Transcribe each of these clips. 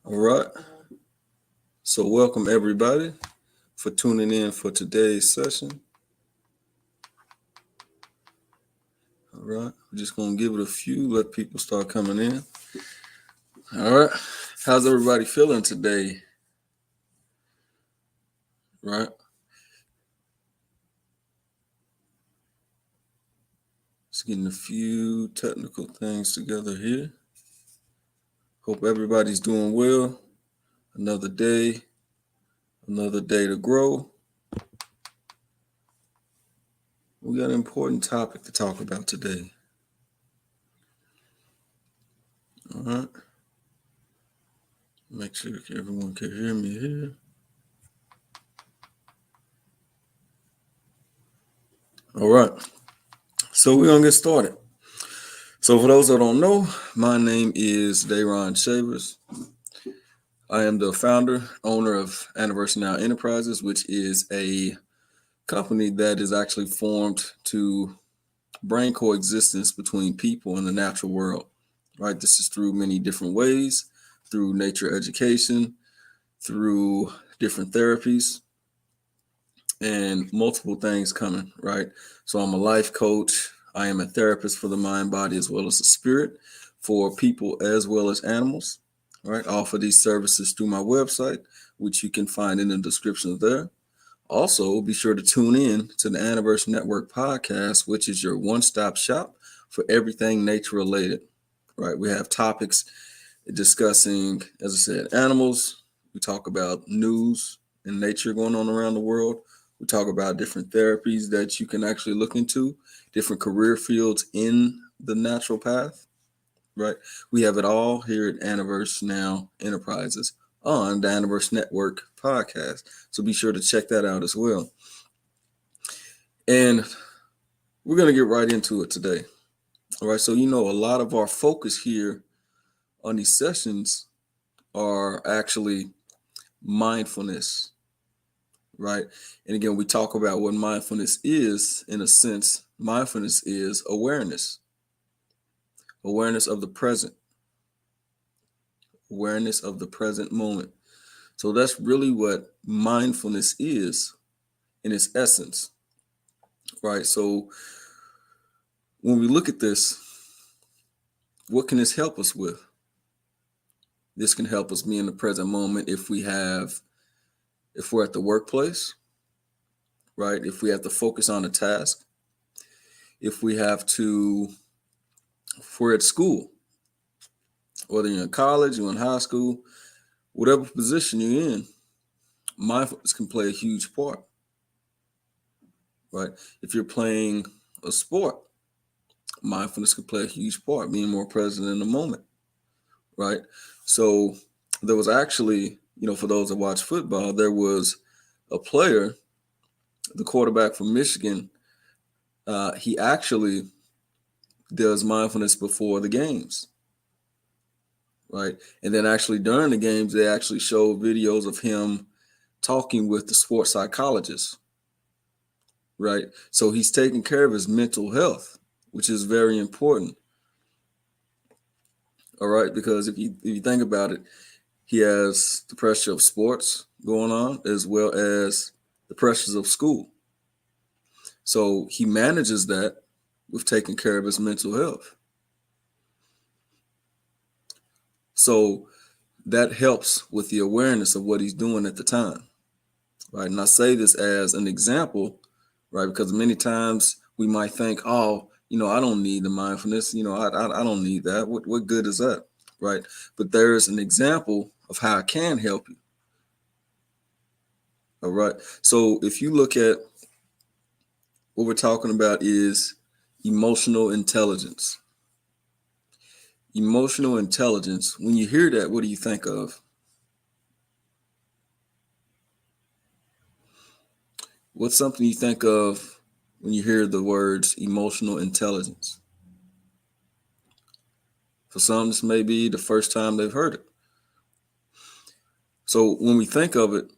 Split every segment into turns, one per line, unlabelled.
All right. So, welcome everybody for tuning in for today's session. All right. We're just going to give it a few, let people start coming in. All right. How's everybody feeling today? Right. Just getting a few technical things together here. Hope everybody's doing well. Another day to grow. We got an important topic to talk about today. All right. Make sure everyone can hear me here. All right. So we're going to get started. So for those that don't know, my name is Dayron Shavers. I am the founder, owner of Aniverse Enterprises, which is a company that is actually formed to bring coexistence between people and the natural world. Right? This is through many different ways, through nature education, through different therapies, and multiple things coming, right? So I'm a life coach. I am a therapist for the mind, body, as well as the spirit, for people as well as animals, right? I offer these services through my website, which you can find in the description there. Also, be sure to tune in to the Aniverse Network Podcast, which is your one-stop shop for everything nature related, right? We have topics discussing, as I said, animals. We talk about news and nature going on around the world. We talk about different therapies that you can actually look into, different career fields in the natural path, right? We have it all here at Aniverse Enterprises on the Aniverse Network Podcast. So be sure to check that out as well. And we're going to get right into it today. All right. So, a lot of our focus here on these sessions are actually mindfulness, right? And again, we talk about what mindfulness is. In a sense, mindfulness is awareness of the present, awareness of the present moment. So that's really what mindfulness is in its essence, right? So when we look at this, what can this help us with? This can help us be in the present moment if we're at the workplace, right? If we have to focus on a task, if we're at school, whether you're in college, you're in high school, whatever position you're in, mindfulness can play a huge part, right? If you're playing a sport, mindfulness can play a huge part, being more present in the moment, right? So there was actually, for those that watch football, there was a player, the quarterback from Michigan. He actually does mindfulness before the games, right? And then actually during the games, they actually show videos of him talking with the sports psychologist, right? So he's taking care of his mental health, which is very important. All right, because if you think about it, he has the pressure of sports going on as well as the pressures of school. So he manages that with taking care of his mental health. So that helps with the awareness of what he's doing at the time, right? And I say this as an example, right? Because many times we might think, oh, I don't need the mindfulness. I don't need that. What good is that, right? But there's an example of how it can help you. All right. So if you look at what we're talking about is emotional intelligence. Emotional intelligence. When you hear that, what do you think of? What's something you think of when you hear the words emotional intelligence? For some, this may be the first time they've heard it. So when we think of it,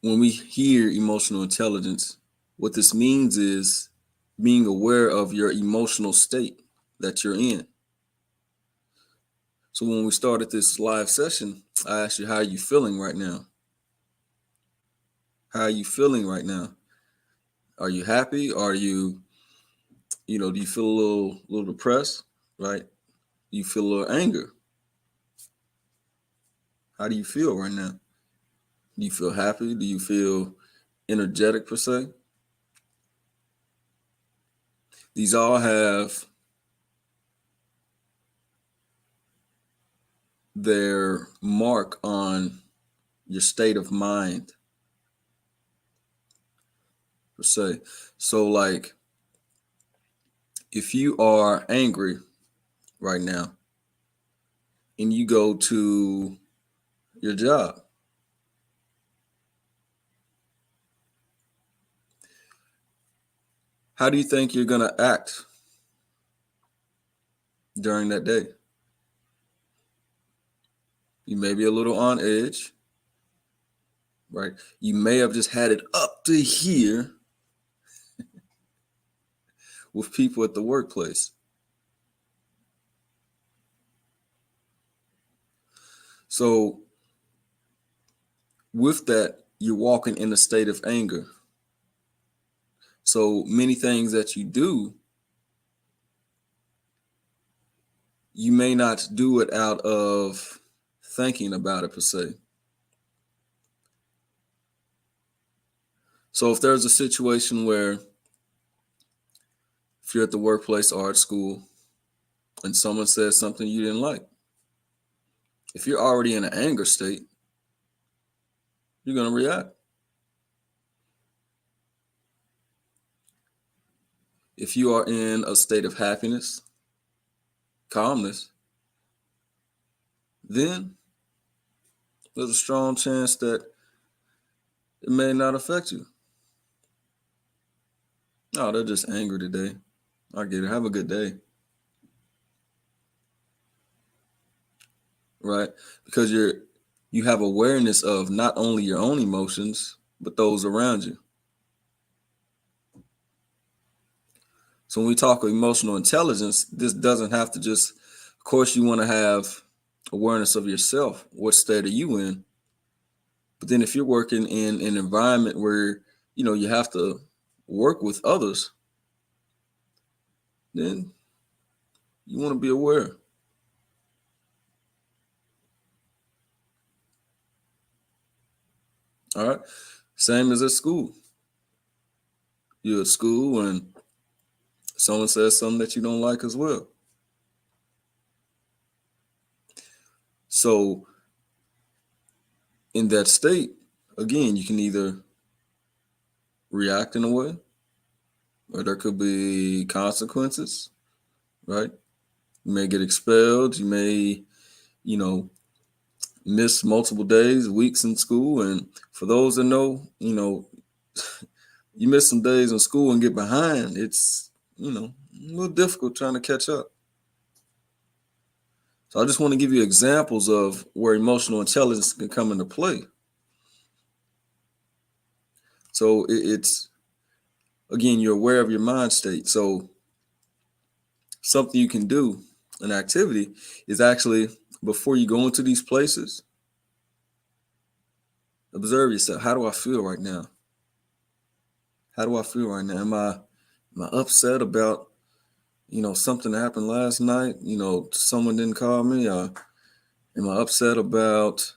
when we hear emotional intelligence, what this means is being aware of your emotional state that you're in. So when we started this live session, I asked you, how are you feeling right now? How are you feeling right now? Are you happy? Are you, do you feel a little depressed, right? Do you feel a little anger? How do you feel right now? Do you feel happy? Do you feel energetic per se? These all have their mark on your state of mind per se. So like if you are angry right now and you go to your job, how do you think you're going to act during that day? You may be a little on edge, right? You may have just had it up to here with people at the workplace. So with that, you're walking in a state of anger. So many things that you do, you may not do it out of thinking about it per se. So if there's a situation where if you're at the workplace or at school and someone says something you didn't like, if you're already in an anger state, you're going to react. If you are in a state of happiness, calmness, then there's a strong chance that it may not affect you. Oh, they're just angry today. I get it. Have a good day. Right? Because you have awareness of not only your own emotions, but those around you. So when we talk of emotional intelligence, this doesn't have to just, of course, you want to have awareness of yourself. What state are you in? But then if you're working in an environment where, you have to work with others, then you want to be aware. All right. Same as at school. You're at school and someone says something that you don't like as well. So in that state, again, you can either react in a way, or there could be consequences, right? You may get expelled. You may, miss multiple days, weeks in school. And for those that know, you miss some days in school and get behind, it's, a little difficult trying to catch up. So I just want to give you examples of where emotional intelligence can come into play. So it's, again, you're aware of your mind state. So something you can do, an activity, is actually, before you go into these places, observe yourself. How do I feel right now? How do I feel right now? Am I upset about, something that happened last night? Someone didn't call me. Or am I upset about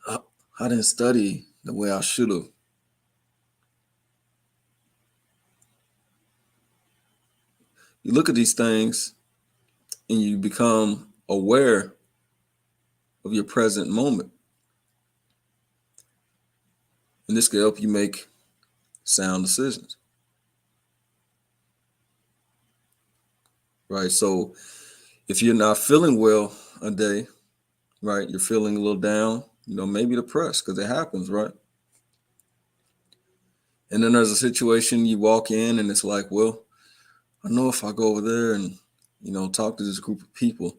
I didn't study the way I should have? You look at these things and you become aware of your present moment. And this can help you make sound decisions. Right? So if you're not feeling well a day, right, you're feeling a little down, maybe depressed, because it happens, right? And then there's a situation you walk in and it's like, well, I know if I go over there and, talk to this group of people,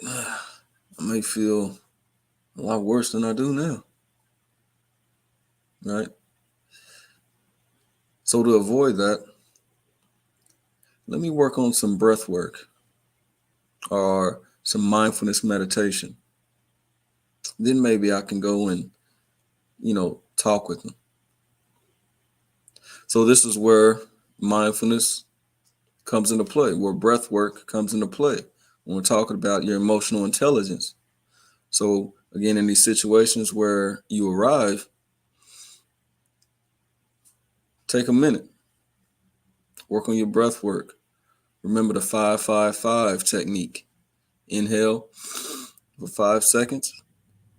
I may feel a lot worse than I do now, right? So to avoid that, let me work on some breath work. or some mindfulness meditation. Then maybe I can go and, talk with them. So this is where mindfulness comes into play, where breath work comes into play when we're talking about your emotional intelligence. So again, in these situations where you arrive, take a minute, work on your breath work. Remember the 5-5-5 technique. Inhale for 5 seconds,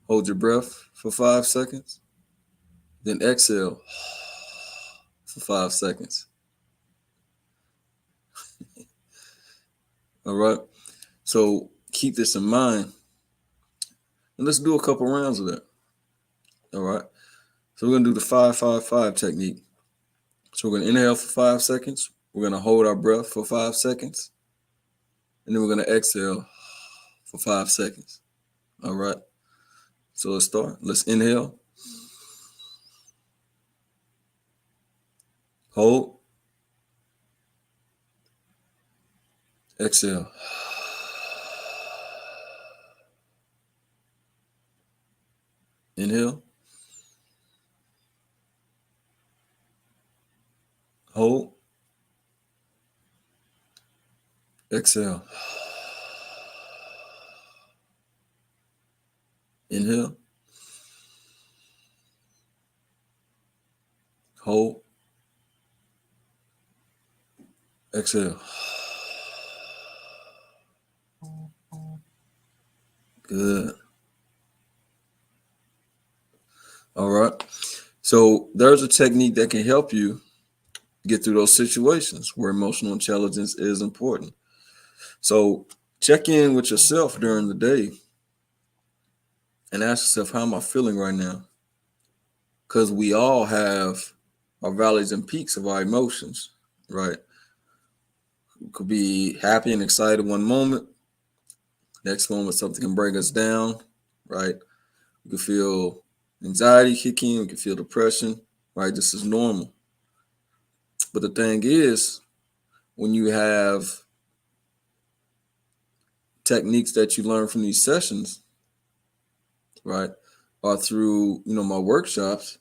hold your breath for 5 seconds, then exhale for 5 seconds. All right. So keep this in mind, and let's do a couple rounds of that. All right. So we're going to do the 5-5-5 technique. So we're going to inhale for 5 seconds. We're going to hold our breath for 5 seconds. And then we're going to exhale for 5 seconds. All right. So let's start. Let's inhale. Hold. Exhale. Inhale. Hold. Exhale. Inhale. Hold. Exhale. Good. All right. So there's a technique that can help you get through those situations where emotional intelligence is important. So check in with yourself during the day and ask yourself, how am I feeling right now? Because we all have our valleys and peaks of our emotions, right? We could be happy and excited one moment. Next moment, something can bring us down, right? We could feel anxiety kick in. We could feel depression, right? This is normal. But the thing is, when you have techniques that you learn from these sessions, right, or through, my workshops,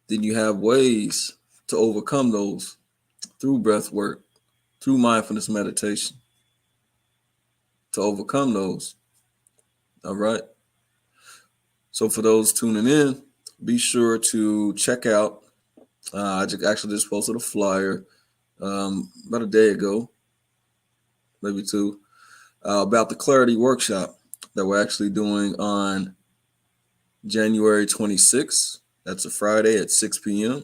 then you have ways to overcome those through breath work, through mindfulness meditation, to overcome those. All right. So for those tuning in, be sure to check out. I just posted a flyer about a day ago, maybe two, about the Clarity Workshop that we're actually doing on January 26th. That's a Friday at 6 p.m.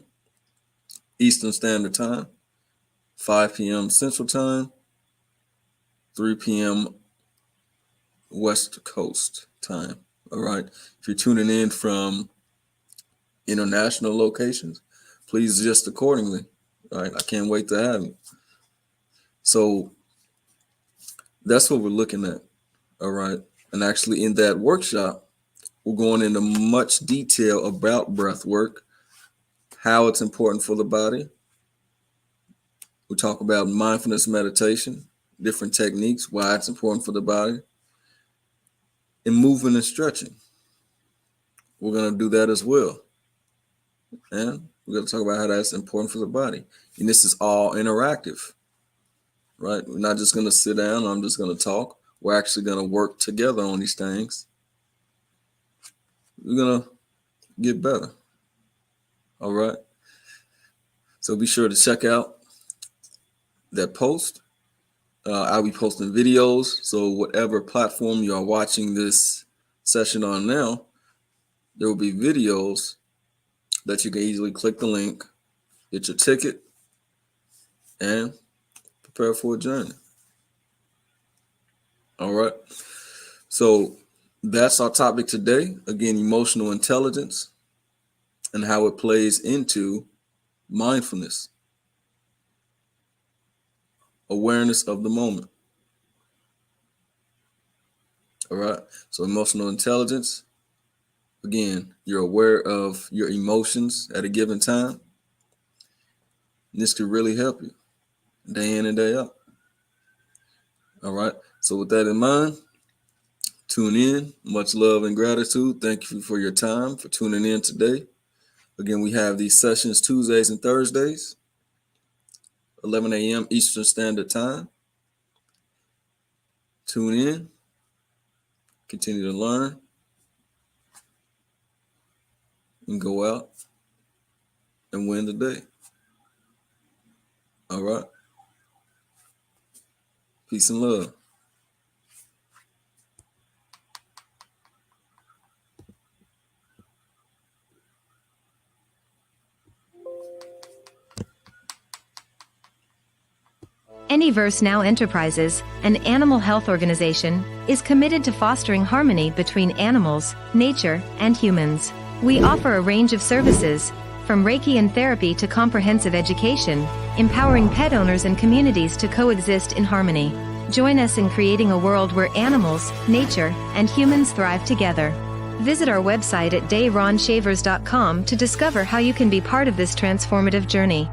Eastern Standard Time, 5 p.m. Central Time, 3 p.m. West Coast Time. All right. If you're tuning in from international locations, please adjust accordingly. All right. I can't wait to have you. So that's what we're looking at. All right. And actually, in that workshop, we're going into much detail about breath work, how it's important for the body. We talk about mindfulness meditation, different techniques, why it's important for the body, and movement and stretching. We're going to do that as well. And we're going to talk about how that's important for the body. And this is all interactive, right? We're not just going to sit down. I'm just going to talk. We're actually going to work together on these things. We're going to get better. All right. So be sure to check out that post. I'll be posting videos. So whatever platform you are watching this session on now, there will be videos that you can easily click the link, get your ticket, and prepare for a journey. All right. So that's our topic today. Again, emotional intelligence and how it plays into mindfulness, awareness of the moment. All right. So emotional intelligence, again, you're aware of your emotions at a given time. And this could really help you day in and day out. All right. So with that in mind, tune in. Much love and gratitude. Thank you for your time, for tuning in today. Again, we have these sessions Tuesdays and Thursdays, 11 a.m. Eastern Standard Time. Tune in, continue to learn, and go out and win the day. All right. Peace and love.
Aniverse Now Enterprises, an animal health organization, is committed to fostering harmony between animals, nature, and humans. We offer a range of services, from Reiki and therapy to comprehensive education, empowering pet owners and communities to coexist in harmony. Join us in creating a world where animals, nature, and humans thrive together. Visit our website at dayronshavers.com to discover how you can be part of this transformative journey.